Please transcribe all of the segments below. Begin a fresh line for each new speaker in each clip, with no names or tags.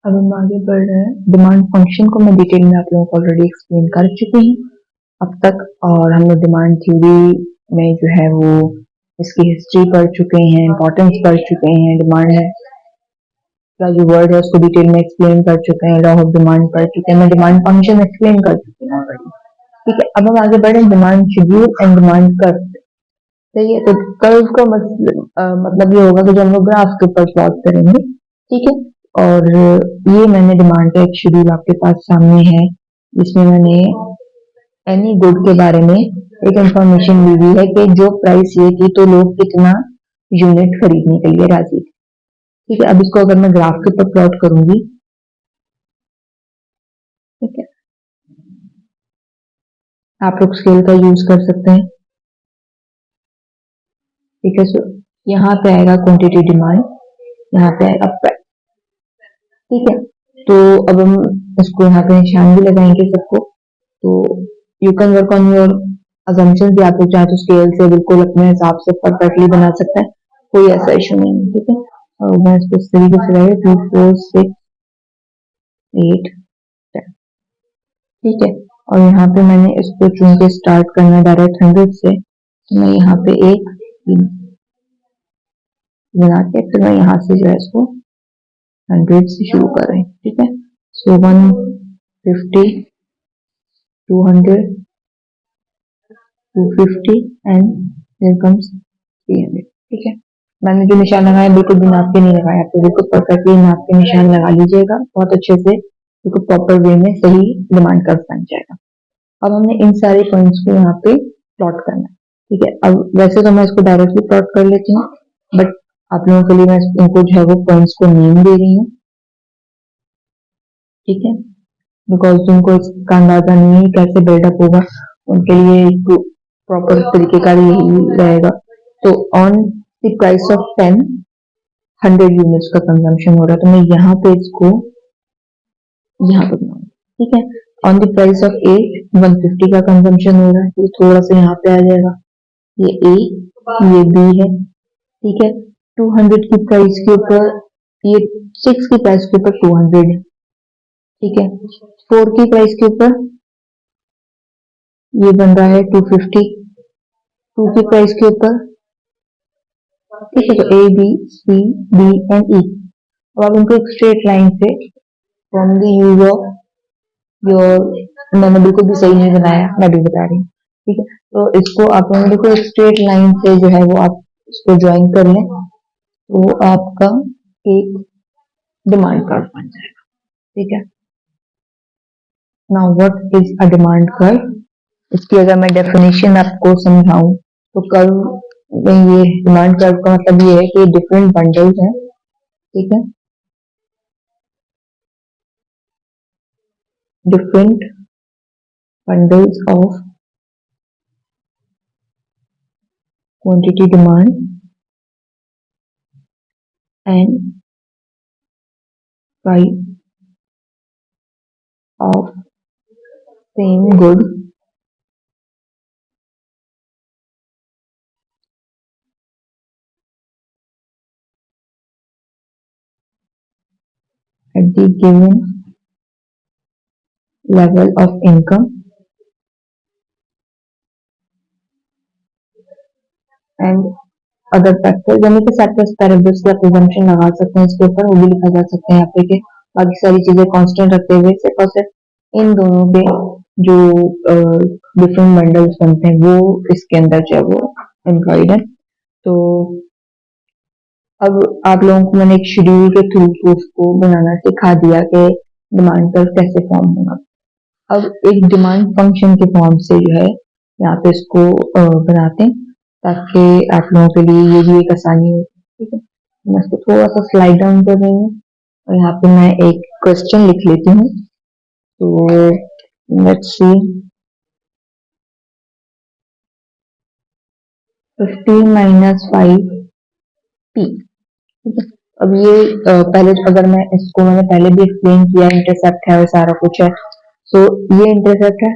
अब हम आगे बढ़ रहे हैं। डिमांड फंक्शन को मैं डिटेल में आप लोगों को ऑलरेडी एक्सप्लेन कर चुकी हूँ अब तक, और हम लोग डिमांड थ्योरी में जो है वो इसकी हिस्ट्री पढ़ चुके हैं, इंपॉर्टेंस पढ़ चुके हैं, डिमांड का जो वर्ड है उसको डिटेल में एक्सप्लेन कर चुके हैं, लॉ ऑफ डिमांड पढ़ चुके हैं, मैं डिमांड फंक्शन एक्सप्लेन कर चुकी हूँ ऑलरेडी। ठीक है, अब हम आगे बढ़े demand schedule and demand curve. सही है, तो कर्व का मतलब ये होगा कि जो हम लोग ग्राफ के ऊपर प्लॉट करेंगे। ठीक है, और ये मैंने डिमांड का एक शेड्यूल आपके पास सामने है, जिसमें मैंने एनी गुड के बारे में एक इंफॉर्मेशन दी हुई है कि जो प्राइस ये थी तो लोग कितना यूनिट खरीदने के लिए राजी थे। ठीक है, अब इसको अगर मैं ग्राफ के ऊपर प्लॉट करूंगी, ठीक है, आप लोग स्केल का यूज कर सकते हैं। ठीक है, सो यहाँ पे आएगा क्वांटिटी डिमांड, यहाँ पे आएगा प्राइस। ठीक है, तो अब हम इसको यहाँ पे निशान भी लगाएंगे सबको, तो you can work on your assumption भी, आप लोग चाहे तो स्केल से बिल्कुल अपने हिसाब से परफेक्टली बना सकते हैं, कोई ऐसा इशू नहीं है। ठीक है, और मैं इसको इस तरीके से लगाई 2 4 6 8 10। ठीक है, और यहाँ पे मैंने इसको चूंकि स्टार्ट करना डायरेक्ट 100 से, तो मैं यहाँ पे एक बना के फिर मैं यहाँ से जो है इसको 100 से शुरू कर रहे हैं। ठीक है, सो 150 200 250 एंड देयर कम्स 300। ठीक है, मैंने जो निशान लगाया बिल्कुल भी नाप के नहीं लगाया, तो बिल्कुल परफेक्टली नाप के निशान लगा लीजिएगा, बहुत अच्छे से बिल्कुल प्रॉपर वे में सही डिमांड कर्व बन जाएगा। अब हमने इन सारे पॉइंट्स को यहाँ पे प्लॉट करना है। ठीक है, अब वैसे तो मैं इसको डायरेक्टली प्लॉट कर लेती हूँ, बट आप लोगों के लिए मैं इनको जो है वो पॉइंट्स को नेम दे रही हूँ। ठीक है, बिकॉज जिनको इसका अंदाजा नहीं है कैसे बिल्डअप होगा, उनके लिए प्रॉपर तरीके का यही रहेगा। तो on the price of 10 100 units का कंजम्पशन हो रहा है, तो मैं यहाँ पे इसको यहाँ पे बनाऊंगी। ठीक है, ऑन द प्राइस ऑफ 8 150 का कंजम्पशन हो रहा है, ये थोड़ा सा यहाँ पे आ जाएगा, ये ए ये बी है। ठीक है, 200 की प्राइस के ऊपर, ये 6 की प्राइस के ऊपर 200 है। ठीक है, 4 की प्राइस के ऊपर ये बन रहा है 250, 2 की प्राइस के ऊपर। ठीक है, तो A B C D and E. अब आप उनको एक स्ट्रेट लाइन से from the use of your, मैंने बिल्कुल भी सही नहीं बनाया, मैं भी बता रही हूँ। ठीक है, तो इसको आप लोग देखो एक स्ट्रेट लाइन से जो है वो आप इसको ज्वाइन कर लें, तो आपका एक डिमांड कर्व बन जाएगा। ठीक है, now what is a demand curve? इसकी अगर मैं डेफिनेशन आपको समझाऊं, तो कर्व में ये डिमांड कर्व का मतलब ये है कि डिफरेंट बंडल्स हैं। ठीक है, different bundles of quantity demand and price of same good at the given level of income and other factors, यानी कि फैक्टर्स पैरामीटर्स की आप assumption लगा सकते हैं इसके ऊपर, वो भी लिखा जा सकता है यहाँ पे कि बाकी सारी चीजें कांस्टेंट रखते हुए सिर्फ और सिर्फ इन दोनों के जो डिफरेंट बंडल्स बनते हैं वो इसके अंदर जो है वो एम्प्लॉयड है। तो अब आप लोगों को मैंने एक शेड्यूल के थ्रू प्रूफ को बनाना सिखा दिया कि डिमांड कर्व कैसे फॉर्म होगा। अब एक डिमांड फंक्शन के फॉर्म से जो है यहाँ पे इसको बनाते हैं, ताकि आप लोगों के लिए ये भी एक आसानी हो। ठीक है, मैं इसको थोड़ा सा स्लाइड डाउन कर रही हूँ, और यहाँ पे मैं एक क्वेश्चन लिख लेती हूँ। तो लेट्स सी 15 - 5 p। ठीक है, अब ये पहले अगर मैं इसको, मैंने पहले भी एक्सप्लेन किया, इंटरसेप्ट है और सारा कुछ है। तो ये इंटरसेप्ट है,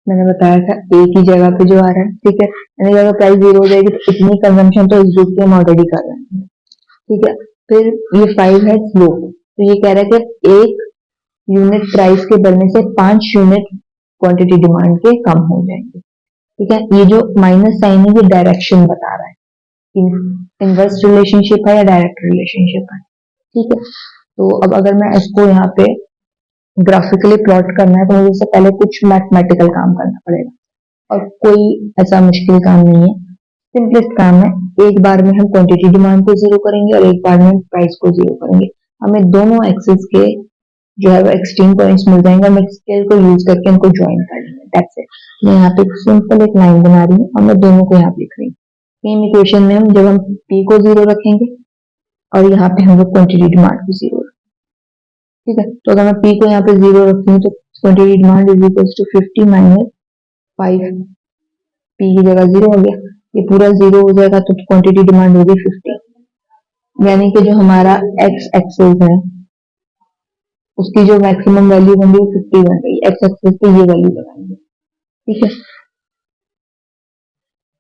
मैंने बताया था ए की जगह पे जो आ रहा है। ठीक है, यानी अगर प्राइस 0 हो जाएगी तो इतनी कंजम्पशन तो इस ग्रुप की हम ऑलरेडी कर रहे हैं। ठीक है, फिर ये 5 है स्लोप, तो ये कह रहा है कि एक यूनिट प्राइस के बढ़ने से 5 यूनिट क्वांटिटी डिमांड के कम हो जाएंगे। ठीक है, ये जो माइनस साइन है ये डायरेक्शन बता रहा है, इनवर्स रिलेशनशिप है या डायरेक्ट रिलेशनशिप है। ठीक है, तो अब अगर मैं इसको यहाँ पे ग्राफिकली प्लॉट करना है तो मुझे इससे पहले कुछ मैथमेटिकल काम करना पड़ेगा, और कोई ऐसा मुश्किल काम नहीं है, सिंपलेस्ट काम है। एक बार में हम क्वांटिटी डिमांड को जीरो करेंगे और एक बार में प्राइस को जीरो करेंगे। हमें दोनों एक्सिस के जो है वो एक्सट्रीम पॉइंट्स मिल जाएंगे, हम स्केल को यूज करके इनको ज्वाइन कर लेंगे। That's it. मैं यहाँ पे सिंपल एक लाइन बना रही हूँ और मैं दोनों को यहाँ पे लिख रही हूँ। सेम इक्वेशन में हम जब हम पी को जीरो रखेंगे और यहाँ पे हम लोग क्वांटिटी डिमांड को जीरो। ठीक है, तो अगर मैं पी को यहाँ पे जीरो रखती हूँ तो quantity demand is equal to 50 minus 5, P की जगह जीरो हो गया, ये पूरा जीरो हो जाएगा तो क्वांटिटी डिमांड होगी 50, यानी कि जो हमारा एक्स एक्सेस है उसकी जो मैक्सिमम वैल्यू बन रही है 50 बन रही है, एक्स एक्सेस पे ये वैल्यू लगाएंगे। ठीक है,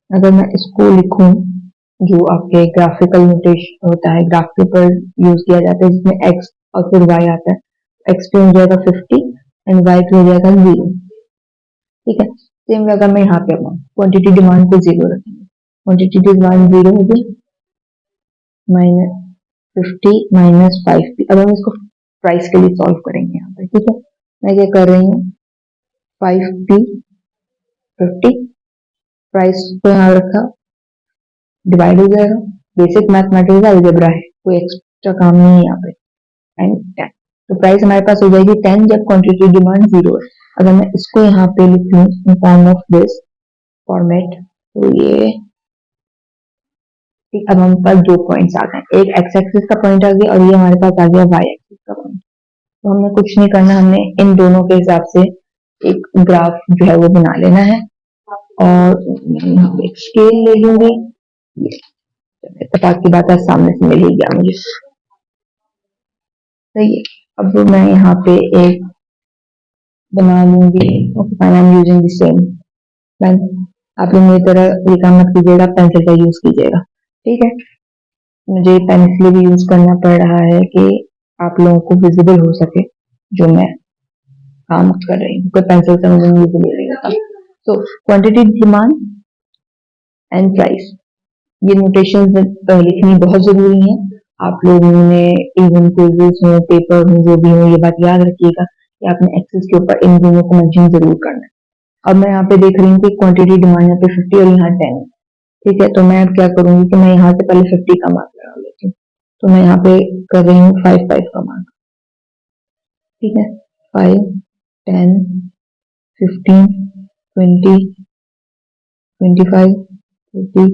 अगर मैं इसको लिखूं जो आपके ग्राफिकल नोटेशन होता है, ग्राफ पेपर यूज किया जाता है जिसमें एक्स और फिर वाई आता है, एक्स पे हो जाएगा 50 एंड वाई पे हो जाएगा 0। ठीक है, सेम अगर मैं यहाँ पे क्वांटिटी डिमांड को जीरो रखेंगे, क्वांटिटी डिमांड जीरो होगी माइनस 50 माइनस 5 अब हम इसको प्राइस के लिए सॉल्व करेंगे यहाँ पे। ठीक है, मैं क्या कर रही हूँ 5p 50 प्राइस को यहाँ रखा, डिवाइड हो जाएगा, बेसिक मैथमेटिक्स अलजेब्रा है, कोई एक्स्ट्रा काम नहीं है यहाँ पे, एंड 10, तो प्राइस हमारे पास हो जाएगी 10 जब क्वांटिटी डिमांड जीरो है। अगर मैं इसको यहाँ पे लिखूं in form of this format तो ये ठीक, अब हमारे पास दो पॉइंट्स आ गए, एक एक्स एक्सिस का पॉइंट आ गया और ये हमारे पास आ गया वाई एक्सिस का पॉइंट। तो हमने कुछ नहीं करना, हमने इन दोनों के हिसाब से एक ग्राफ जो है वो बना लेना है, और यहाँ पे एक स्केल ले लूंगी ताकि बात है सामने से मिल ही गया मुझे। सही है, अब मैं यहाँ पे एक बना लूंगी, I am using the same pen, आप लोग मेरी तरह ये काम मत कीजिएगा, पेंसिल का यूज कीजिएगा। ठीक है, मुझे पेन इसलिए भी यूज करना पड़ रहा है कि आप लोगों को विजिबल हो सके जो मैं काम कर रही हूँ, पेंसिल से मुझे विजिबल नहीं होता। तो क्वांटिटी डिमांड एंड प्राइस, ये नोटेशन लिखनी बहुत जरूरी है। आप लोगों ने इवन क्विज़ेस में पेपर में जो भी हो ये बात याद रखिएगा कि आपने एक्सेस के ऊपर इन दोनों को मेंशन जरूर करना है। अब मैं यहाँ पे देख रही हूँ कि क्वांटिटी डिमांड यहाँ पे 50 और यहाँ 10 है। ठीक है, तो मैं अब क्या करूंगी कि मैं यहाँ से पहले 50 का मार्क लगा लेती हूँ, तो मैं यहाँ पे कर रही हूँ 5 का मार्क। ठीक है, 5 10 15 20 25 30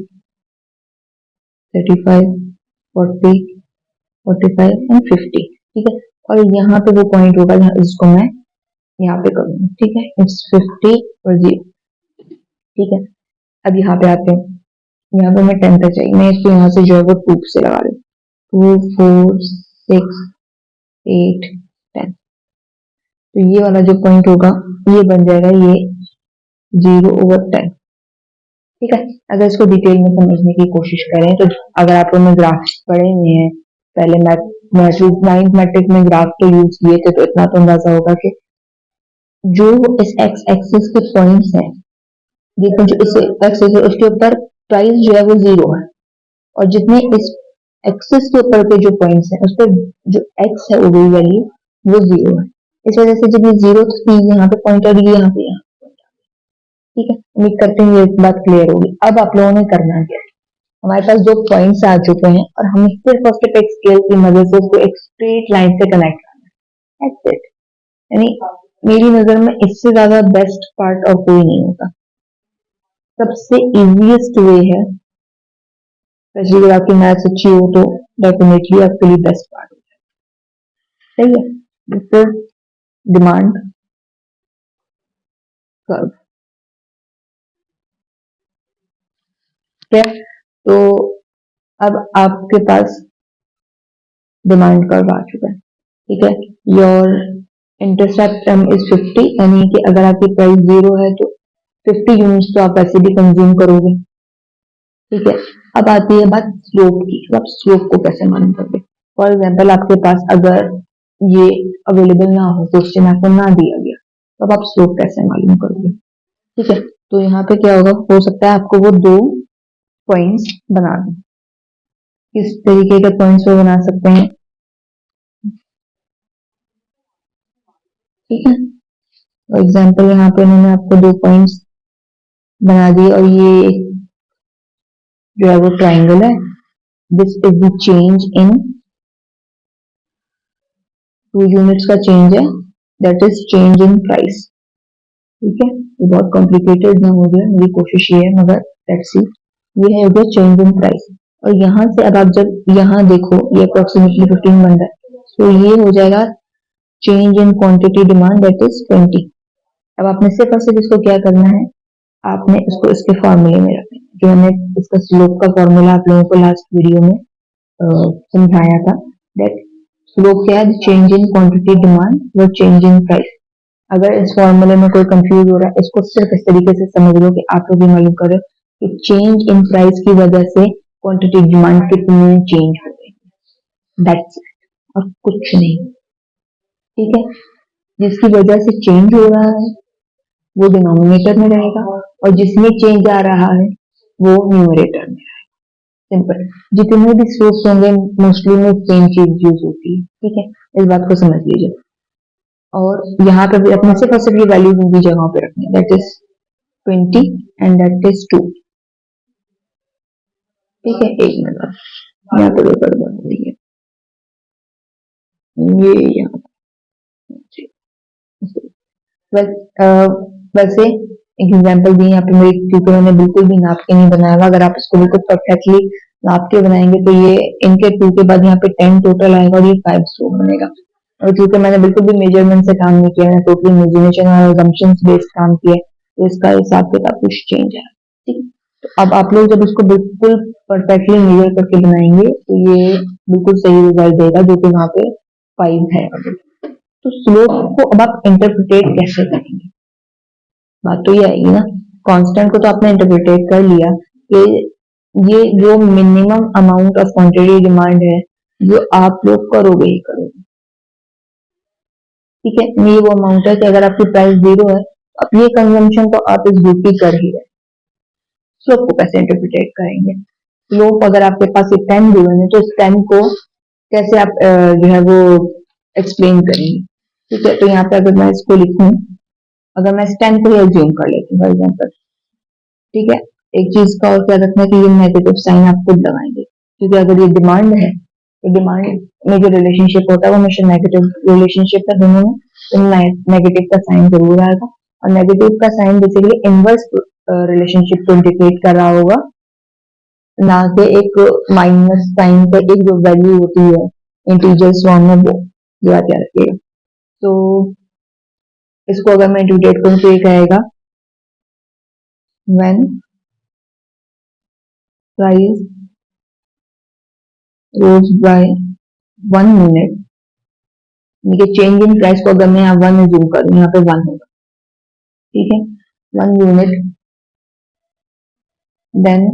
35 40 45 एंड 50। ठीक है, और यहाँ पे वो पॉइंट होगा जहाँ इसको मैं यहाँ पे करूंगी। ठीक है, इट्स 50 और 0। ठीक है, अब यहाँ पे आते हैं, यहाँ पे मैं 10 तक चाहिए, मैं इसको यहाँ से जो है वो 2 से लगा रही हूँ, 2 4 6 8 10। तो ये वाला जो पॉइंट होगा ये बन जाएगा ये 0/10। ठीक है, अगर इसको डिटेल में समझने की कोशिश करें तो अगर आप लोगों ने ग्राफ्स पढ़े हुए हैं, पहले नाइन्थ मैट्रिक में ग्राफ तो यूज किए थे, तो इतना तो अंदाजा होगा कि जो इस एक्स एक्सिस के पॉइंट्स हैं, देखो जो इस एक्सिस है उसके ऊपर प्राइस जो है वो 0 है, और जितने इस एक्सिस के ऊपर के जो पॉइंट्स हैं उस पर जो एक्स है वो वैल्यू वो 0 है। इस वजह से जब ये 0 थी यहाँ पे पॉइंट और ये यहाँ पे ठीक है, उम्मीद करते हैं ये बात क्लियर होगी। अब आप लोगों ने करना क्या है, हमारे पास दो पॉइंट्स आ चुके हैं और हमें सिर्फ और सिर्फ एक स्केल की मदद से उसको एक स्ट्रेट लाइन से कनेक्ट करना है। That's it। यानी मेरी नजर में इससे ज्यादा बेस्ट पार्ट और कोई नहीं होता, सबसे इजीएस्ट वे है, स्पेशली अगर आपकी मैथ्स अच्छी हो तो डेफिनेटली आपके लिए बेस्ट पार्ट होता है। सही है, दिस इज डिमांड कर्व। क्या, तो अब आपके पास डिमांड कर्व आ चुका है। ठीक है, योर इंटरसेप्ट इज 50, यानी कि अगर आपकी प्राइस 0 है तो 50 यूनिट्स तो आप ऐसे भी कंज्यूम करोगे। ठीक है, अब आती है बात स्लोप की, तो आप स्लोप को कैसे मालूम करोगे। फॉर एग्जाम्पल आपके पास अगर ये अवेलेबल ना हो, क्वेश्चन आपको ना दिया गया, तो अब आप स्लोप कैसे मालूम करोगे? ठीक है, तो यहाँ पे क्या होगा, हो सकता है आपको वो दो पॉइंट्स बना दें। किस तरीके के पॉइंट्स वो बना सकते हैं? ठीक है, फॉर एग्जाम्पल यहाँ पे उन्होंने आपको दो पॉइंट्स बना दिए और ये जो है वो ट्राइंगल है। This is the change in, 2 units का चेंज है, that is change in price. ठीक है, ये बहुत कॉम्प्लिकेटेड ना हो गया, मेरी कोशिश ये है, मगर लेट्स सी, ये है हो गया चेंज इन प्राइस। और यहाँ से अब आप जब यहाँ देखो, ये अप्रोक्सीमेटली 15 बन रहा है, तो ये हो जाएगा change in quantity demand, that is 20। अब आपने सिर्फ और सिर्फ इसको क्या करना है, आपने इसको इसके फॉर्मूले में रखना है, जो हमने इसका स्लोप का फॉर्मूला आप लोगों को लास्ट वीडियो में समझाया था। दैट स्लोप क्या है, चेंज इन क्वांटिटी डिमांड वो चेंज इन प्राइस। अगर इस फॉर्मूले में कोई कंफ्यूज हो रहा है, इसको सिर्फ इस तरीके से समझ लो कि आप लोग भी मालूम करो कि चेंज इन प्राइस की वजह से क्वांटिटी डिमांड कितनी चेंज हो गई, दैट्स इट, और कुछ नहीं। ठीक है, जिसकी वजह से चेंज हो रहा है वो डिनोमिनेटर में रहेगा, और जिसमें चेंज आ रहा है वो न्यूमरेटर में रहेगा। सिंपल, जितने भी स्लोप्स होंगे मोस्टली में सेम चीज यूज होती है। ठीक है, इस बात को समझ लीजिए। और यहाँ पे भी अपने सिर्फ और सिर्फ ये वैल्यूज उनकी जगहों पे रखनी है, that is 20 and that is 2। ठीक है, एक मिनट, यहाँ पे गड़बड़ बन रही है, ये यहाँ वैसे एक एग्जांपल दी यहाँ पे मेरी, क्योंकि मैंने बिल्कुल भी नाप के नहीं बनाया हुआ। अगर आप इसको बिल्कुल परफेक्टली नाप के बनाएंगे तो ये इनके 2 के बाद यहाँ पे 10 टोटल आएगा और ये 5 स्ट्रोक बनेगा। और क्योंकि मैंने बिल्कुल भी मेजरमेंट से काम नहीं किया, मैंने टोटली इमेजिनेशन और assumptions बेस्ड काम किया, तो इसका हिसाब किताब कुछ चेंज है। ठीक, तो अब आप लोग जब इसको बिल्कुल परफेक्टली मेजर करके बनाएंगे तो ये बिल्कुल सही रिजल्ट देगा, जो कि वहां पे 5 है। तो स्लोप को अब आप इंटरप्रिटेट कैसे करेंगे, बात तो ये आएगी ना। कांस्टेंट को तो आपने इंटरप्रिटेट कर लिया कि ये जो minimum amount of quantity demand है जो आप लोग करोगे ही करोगे। ठीक है, ये वो अमाउंट है कि अगर आपकी प्राइस 0 है, अब ये कंजम्पशन तो आप इस ग्रुप की कर ही रहे। स्लोप को कैसे इंटरप्रिटेट करेंगे? स्लोप अगर आपके पास ये 10 गिवन है तो इस 10 को कैसे आप जो है वो एक्सप्लेन करेंगे? ठीक है, तो यहाँ पे अगर मैं इसको लिखूं, अगर मैं इस 10 को ही एज्यूम कर लेती हूँ फॉर एग्जाम्पल। ठीक है, एक चीज का और क्या रखना है कि ये नेगेटिव साइन आप खुद लगाएंगे, क्योंकि अगर ये डिमांड है तो डिमांड में जो रिलेशनशिप होता है वो हमेशा नेगेटिव रिलेशनशिप है दोनों में, तो नेगेटिव का साइन जरूर आएगा। और नेगेटिव का साइन बेसिकली इनवर्स रिलेशनशिप को इंडिकेट कर रहा होगा, ना कि एक माइनस साइन का एक जो वैल्यू होती है इंटीजर्स फॉर्म में, वो जो याद रखिएगा। तो इसको अगर मैं इंटीग्रेट करूं तो ये कहेगा when price rose by 1 unit, देखिए चेंज इन प्राइस को अगर मैं यहाँ 1 जूम करूं, यहाँ पे 1 होगा। ठीक है, 1 unit, then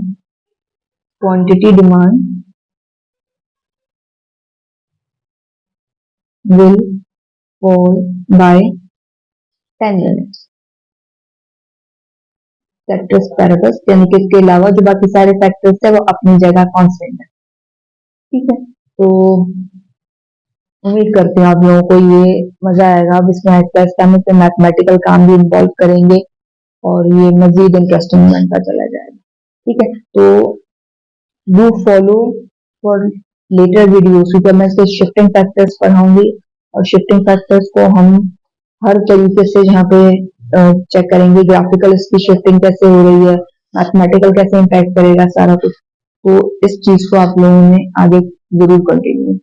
quantity demand will fall by 10 units, factors paribus, यानी कि इसके अलावा जो बाकी सारे फैक्टर्स है वो अपनी जगह कांस्टेंट है। ठीक है, तो उम्मीद करते हैं आप लोगों को ये मजा आएगा। अब इसमें मैथमेटिकल काम भी इन्वॉल्व करेंगे और ये मजीद इंटरेस्टिंग बनता चला जाएगा। ठीक है, तो do follow for later videos, क्योंकि मैं इसके शिफ्टिंग फैक्टर्स पढ़ाऊंगी और शिफ्टिंग फैक्टर्स को हम हर तरीके से यहाँ पे चेक करेंगे, ग्राफिकल इसकी शिफ्टिंग कैसे हो रही है, मैथमेटिकल कैसे इम्पैक्ट करेगा सारा कुछ। तो इस चीज को आप लोगों ने आगे जरूर कंटिन्यू